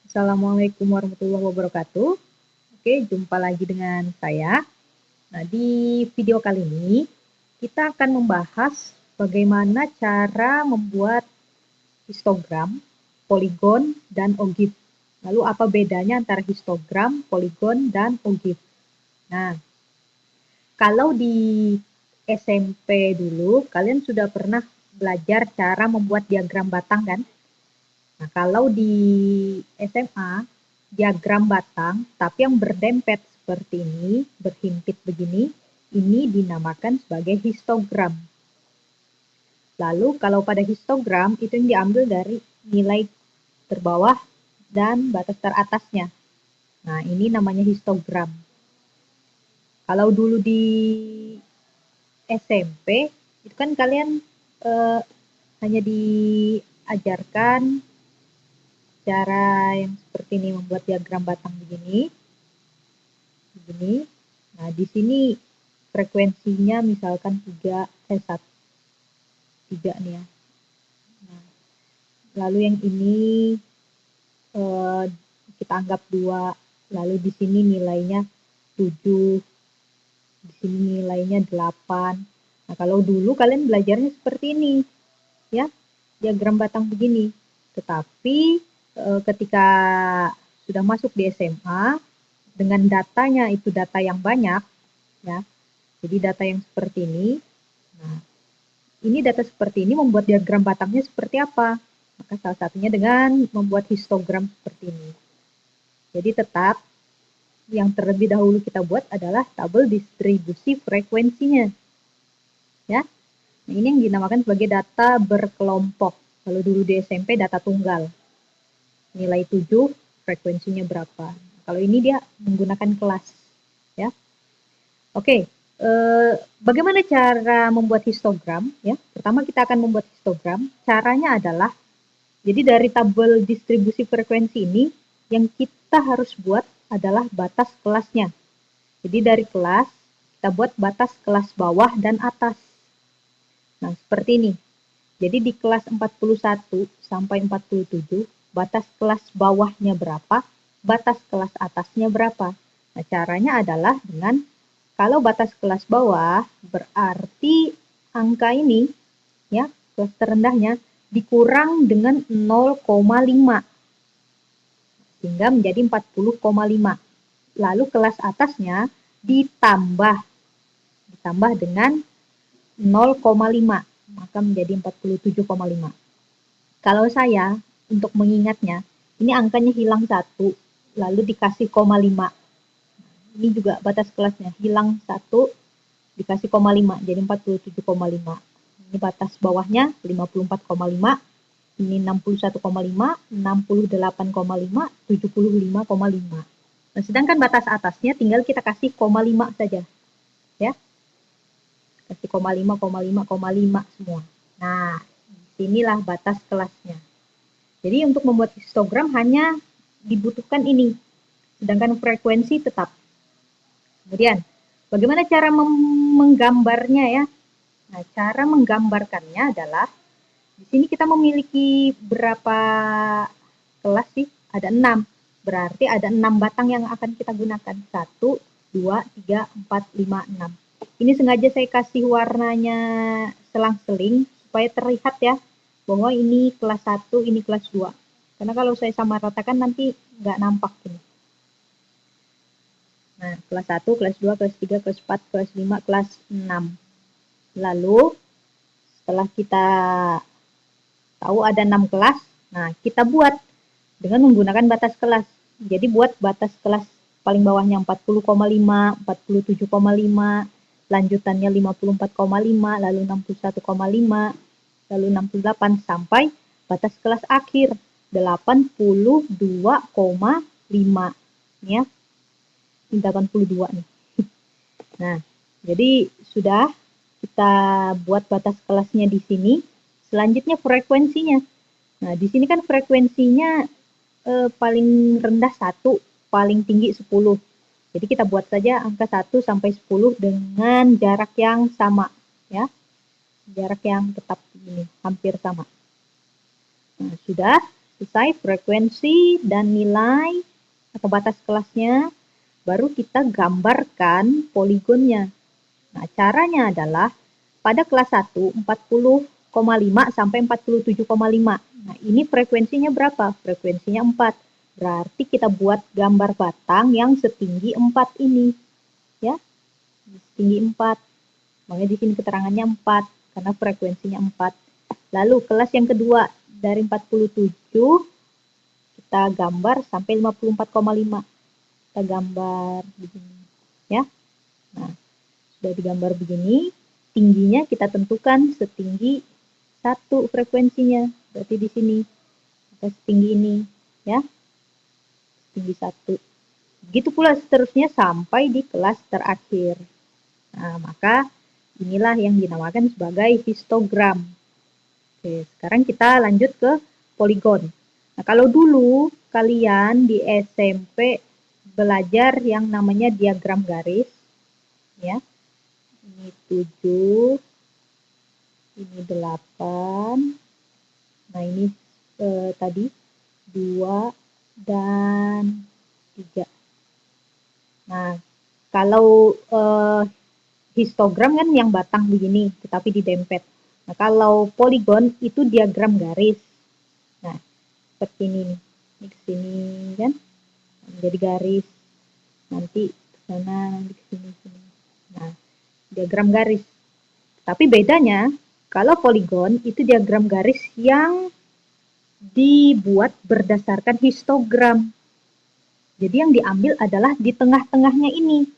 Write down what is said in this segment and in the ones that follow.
Assalamualaikum warahmatullahi wabarakatuh. Oke, jumpa lagi dengan saya. Nah, di video kali ini kita akan membahas bagaimana cara membuat histogram, poligon, dan OGIF. Lalu apa bedanya antara histogram, poligon, dan OGIF. Nah, kalau di SMP dulu, kalian sudah pernah belajar cara membuat diagram batang kan? Nah, kalau di SMA, diagram batang, tapi yang berdempet seperti ini, berhimpit begini, ini dinamakan sebagai histogram. Lalu kalau pada histogram, itu yang diambil dari nilai terbawah dan batas teratasnya. Nah, ini namanya histogram. Kalau dulu di SMP, itu kan kalian hanya diajarkan cara yang seperti ini, membuat diagram batang begini. Nah, di sini frekuensinya misalkan 3 nih ya. Nah, lalu yang ini kita anggap 2, lalu di sini nilainya 7, di sini nilainya 8. Nah, kalau dulu kalian belajarnya seperti ini, ya, diagram batang begini. Tetapi ketika sudah masuk di SMA, dengan datanya itu data yang banyak, ya, jadi data yang seperti ini. Nah, ini data seperti ini membuat diagram batangnya seperti apa? Maka salah satunya dengan membuat histogram seperti ini. Jadi tetap yang terlebih dahulu kita buat adalah tabel distribusi frekuensinya. Ya. Nah, ini yang dinamakan sebagai data berkelompok. Kalau dulu di SMP data tunggal. Nilai 7, frekuensinya berapa. Kalau ini dia menggunakan kelas. Ya. Oke, bagaimana cara membuat histogram? Ya, pertama kita akan membuat histogram. Caranya adalah, jadi dari tabel distribusi frekuensi ini, yang kita harus buat adalah batas kelasnya. Jadi dari kelas, kita buat batas kelas bawah dan atas. Nah, seperti ini. Jadi di kelas 41 sampai 47, batas kelas bawahnya berapa, batas kelas atasnya berapa. Nah, caranya adalah dengan, kalau batas kelas bawah berarti angka ini, ya, kelas terendahnya dikurang dengan 0,5 sehingga menjadi 40,5. Lalu kelas atasnya ditambah dengan 0,5 maka menjadi 47,5. Kalau saya untuk mengingatnya, ini angkanya hilang 1 lalu dikasih 0,5. Ini juga batas kelasnya, hilang 1 dikasih 0,5 jadi 47,5. Ini batas bawahnya 54,5, ini 61,5, 68,5, 75,5. Nah, sedangkan batas atasnya tinggal kita kasih 0,5 saja. Ya. Kasih 0,5 semua. Nah, inilah batas kelasnya. Jadi untuk membuat histogram hanya dibutuhkan ini. Sedangkan frekuensi tetap. Kemudian, bagaimana cara menggambarnya ya? Nah, cara menggambarkannya adalah, di sini kita memiliki berapa kelas sih? Ada 6. Berarti ada 6 batang yang akan kita gunakan. 1, 2, 3, 4, 5, 6. Ini sengaja saya kasih warnanya selang-seling supaya terlihat ya bahwa ini kelas 1, ini kelas 2. Karena kalau saya samaratakan nanti nggak nampak ini. Nah, kelas 1, kelas 2, kelas 3, kelas 4, kelas 5, kelas 6. Lalu setelah kita tahu ada 6 kelas, nah kita buat dengan menggunakan batas kelas. Jadi buat batas kelas paling bawahnya 40,5, 47,5, lanjutannya 54,5, lalu 61,5, lalu 68 sampai batas kelas akhir 82,5 ya. Ini 82 nih. Nah, jadi sudah kita buat batas kelasnya di sini. Selanjutnya frekuensinya. Nah, di sini kan frekuensinya paling rendah 1, paling tinggi 10. Jadi kita buat saja angka 1 sampai 10 dengan jarak yang sama, ya. Jarak yang tetap ini, hampir sama. Nah, sudah. Selesai frekuensi dan nilai atau batas kelasnya, baru kita gambarkan poligonnya. Nah, caranya adalah pada kelas 1 40,5 sampai 47,5. Nah, ini frekuensinya berapa? Frekuensinya 4. Berarti kita buat gambar batang yang setinggi 4 ini. Ya, setinggi 4. Makanya di sini keterangannya 4 karena frekuensinya 4. Lalu kelas yang kedua dari 47 kita gambar sampai 54,5. Kita gambar begini, ya. Nah, sudah digambar begini, tingginya kita tentukan setinggi 1 frekuensinya. Berarti di sini kita setinggi ini, ya. Setinggi 1. Begitu pula seterusnya sampai di kelas terakhir. Nah, maka inilah yang dinamakan sebagai histogram. Oke, sekarang kita lanjut ke poligon. Nah, kalau dulu kalian di SMP belajar yang namanya diagram garis, ya. Ini 7, ini 8. Nah, ini tadi 2 dan 3. Nah, kalau histogram kan yang batang begini, tetapi didempet. Nah, kalau poligon itu diagram garis. Nah, seperti ini nih. Ini ke sini kan, menjadi garis. Nanti ke sana, nanti ke sini. Nah, diagram garis. Tapi bedanya, kalau poligon itu diagram garis yang dibuat berdasarkan histogram. Jadi yang diambil adalah di tengah-tengahnya ini.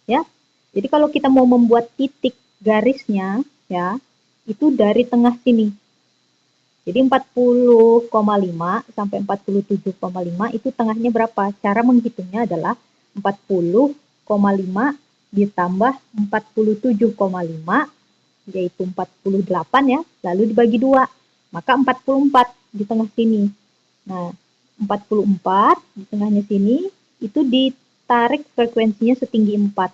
Ya. Jadi kalau kita mau membuat titik garisnya, ya, itu dari tengah sini. Jadi 40,5 sampai 47,5 itu tengahnya berapa? Cara menghitungnya adalah 40,5 ditambah 47,5 yaitu 48 ya, lalu dibagi 2. Maka 44 di tengah sini. Nah, 44 di tengahnya sini itu ditarik frekuensinya setinggi 4.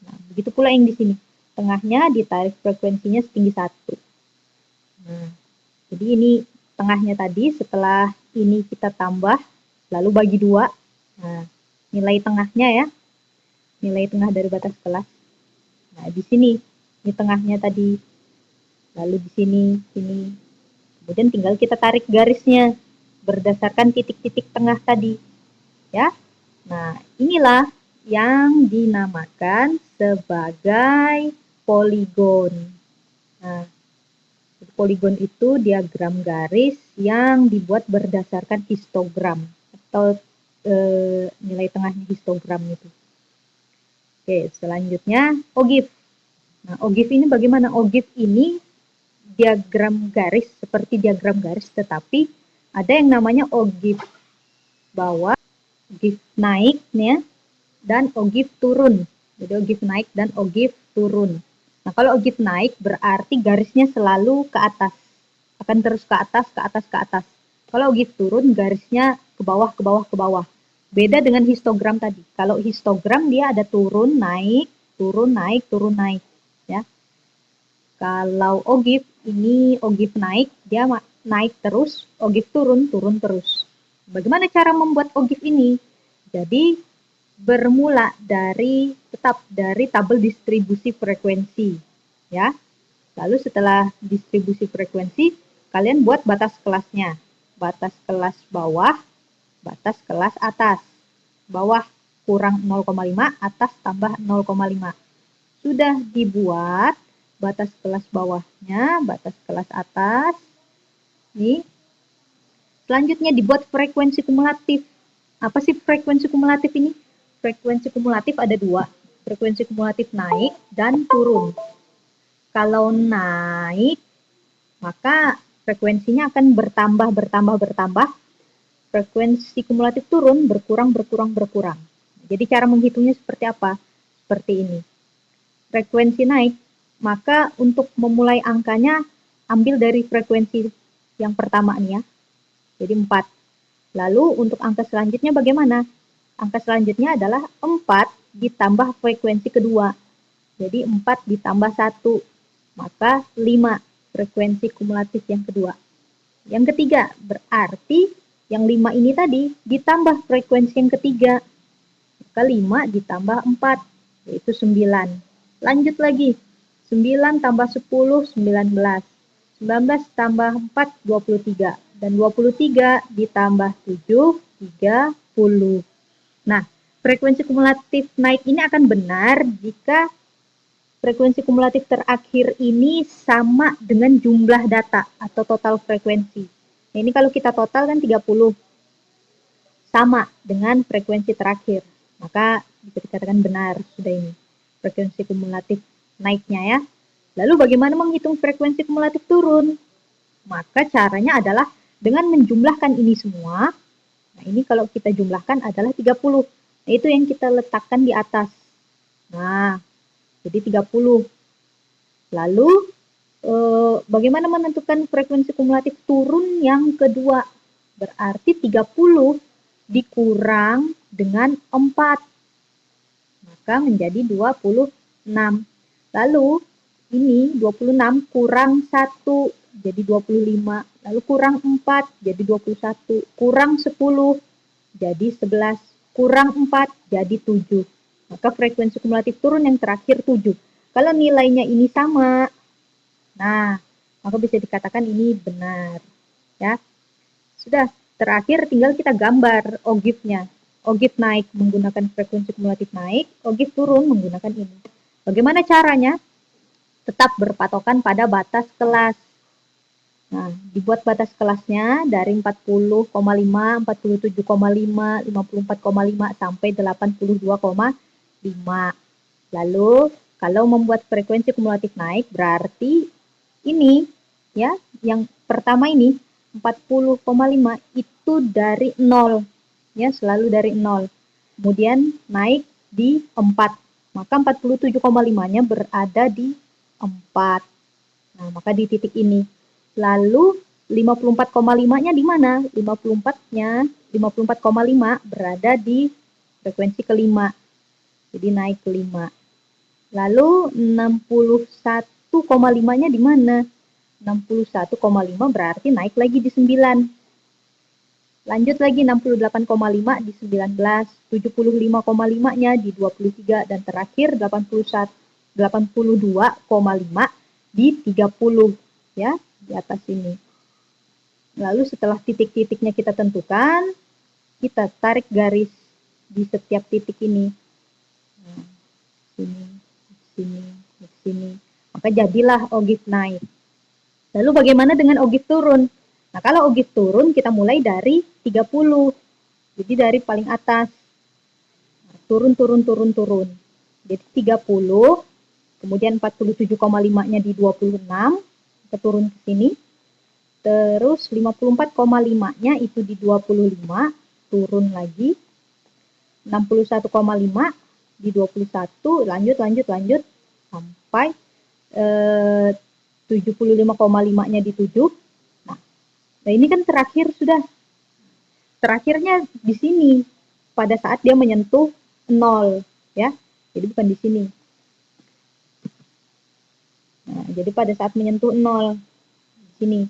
Nah, begitu pula yang di sini. Tengahnya ditarik frekuensinya setinggi 1. Nah, jadi ini tengahnya tadi, setelah ini kita tambah, lalu bagi 2. Nah, nilai tengahnya ya, nilai tengah dari batas kelas. Nah, di sini, ini tengahnya tadi. Lalu di sini, sini. Kemudian tinggal kita tarik garisnya berdasarkan titik-titik tengah tadi. Ya. Nah, inilah yang dinamakan sebagai poligon. Nah, poligon itu diagram garis yang dibuat berdasarkan histogram atau nilai tengahnya histogram itu. Oke, selanjutnya ogif. Nah, ogif ini bagaimana? Ogif ini diagram garis seperti diagram garis, tetapi ada yang namanya ogif bawah, ogif naik, ya, dan ogif turun. Jadi ogif naik dan ogif turun. Nah, kalau ogif naik berarti garisnya selalu ke atas. Akan terus ke atas, ke atas, ke atas. Kalau ogif turun garisnya ke bawah, ke bawah, ke bawah. Beda dengan histogram tadi. Kalau histogram dia ada turun, naik, turun, naik, turun, naik. Ya. Kalau ogif, ini ogif naik, dia naik terus, ogif turun, turun terus. Bagaimana cara membuat ogif ini? Jadi, bermula dari tetap dari tabel distribusi frekuensi, ya. Lalu setelah distribusi frekuensi, kalian buat batas kelasnya. Batas kelas bawah, batas kelas atas. Bawah kurang 0,5, atas tambah 0,5. Sudah dibuat batas kelas bawahnya, batas kelas atas. Nih. Selanjutnya dibuat frekuensi kumulatif. Apa sih frekuensi kumulatif ini? Frekuensi kumulatif ada 2. Frekuensi kumulatif naik dan turun. Kalau naik, maka frekuensinya akan bertambah, bertambah, bertambah. Frekuensi kumulatif turun, berkurang, berkurang, berkurang. Jadi cara menghitungnya seperti apa? Seperti ini. Frekuensi naik, maka untuk memulai angkanya, ambil dari frekuensi yang pertama nih ya. Jadi 4. Lalu untuk angka selanjutnya bagaimana? Angka selanjutnya adalah 4 ditambah frekuensi kedua. Jadi 4 ditambah 1, maka 5 frekuensi kumulatif yang kedua. Yang ketiga, berarti yang 5 ini tadi ditambah frekuensi yang ketiga. Maka 5 ditambah 4, yaitu 9. Lanjut lagi, 9 tambah 10, 19. 19 tambah 4, 23. Dan 23 ditambah 7, 30. Nah, frekuensi kumulatif naik ini akan benar jika frekuensi kumulatif terakhir ini sama dengan jumlah data atau total frekuensi. Nah, ini kalau kita total kan 30. Sama dengan frekuensi terakhir. Maka bisa dikatakan benar sudah ini. Frekuensi kumulatif naiknya ya. Lalu bagaimana menghitung frekuensi kumulatif turun? Maka caranya adalah dengan menjumlahkan ini semua. Nah, ini kalau kita jumlahkan adalah 30. Nah, itu yang kita letakkan di atas. Nah, jadi 30. Lalu, bagaimana menentukan frekuensi kumulatif turun yang kedua? Berarti 30 dikurang dengan 4. Maka menjadi 26. Lalu, ini 26 kurang 1 jadi 25. Lalu kurang 4 jadi 21. Kurang 10 jadi 11. Kurang 4 jadi 7. Maka frekuensi kumulatif turun yang terakhir 7. Kalau nilainya ini sama, nah, maka bisa dikatakan ini benar. Ya. Sudah, terakhir tinggal kita gambar OGIF-nya. OGIF naik menggunakan frekuensi kumulatif naik, OGIF turun menggunakan ini. Bagaimana caranya? Tetap berpatokan pada batas kelas. Nah, dibuat batas kelasnya dari 40,5, 47,5, 54,5 sampai 82,5. Lalu, kalau membuat frekuensi kumulatif naik berarti ini ya, yang pertama ini 40,5 itu dari 0. Ya, selalu dari 0. Kemudian naik di 4. Maka 47,5-nya berada di 4. Nah, maka di titik ini. Lalu 54,5-nya di mana? 54-nya 54,5 berada di frekuensi kelima. Jadi naik ke 5. Lalu 61,5-nya di mana? 61,5 berarti naik lagi di 9. Lanjut lagi 68,5 di 19, 75,5-nya di 23 dan terakhir 82,5 di 30 ya. Di atas ini. Lalu setelah titik-titiknya kita tentukan, kita tarik garis di setiap titik ini. Nah, sini. Maka jadilah OGIF naik. Lalu bagaimana dengan OGIF turun? Nah, kalau OGIF turun kita mulai dari 30. Jadi dari paling atas. Nah, turun. Jadi 30, kemudian 47,5-nya di 26. Kita turun ke sini. Terus 54,5-nya itu di 25, turun lagi. 61,5 di 21, lanjut sampai 75,5-nya di 7. Nah, ini kan terakhir sudah. Terakhirnya di sini pada saat dia menyentuh 0 ya. Jadi bukan di sini. Nah, jadi pada saat menyentuh 0 di sini.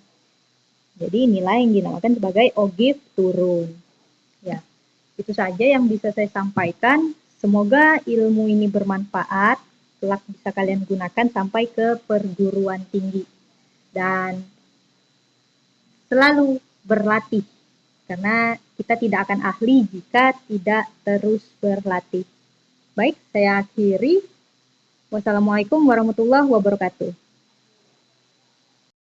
Jadi inilah yang dinamakan sebagai OGIF turun. Ya, itu saja yang bisa saya sampaikan. Semoga ilmu ini bermanfaat, kelak bisa kalian gunakan sampai ke perguruan tinggi. Dan selalu berlatih, karena kita tidak akan ahli jika tidak terus berlatih. Baik, saya akhiri. Wassalamualaikum warahmatullahi wabarakatuh.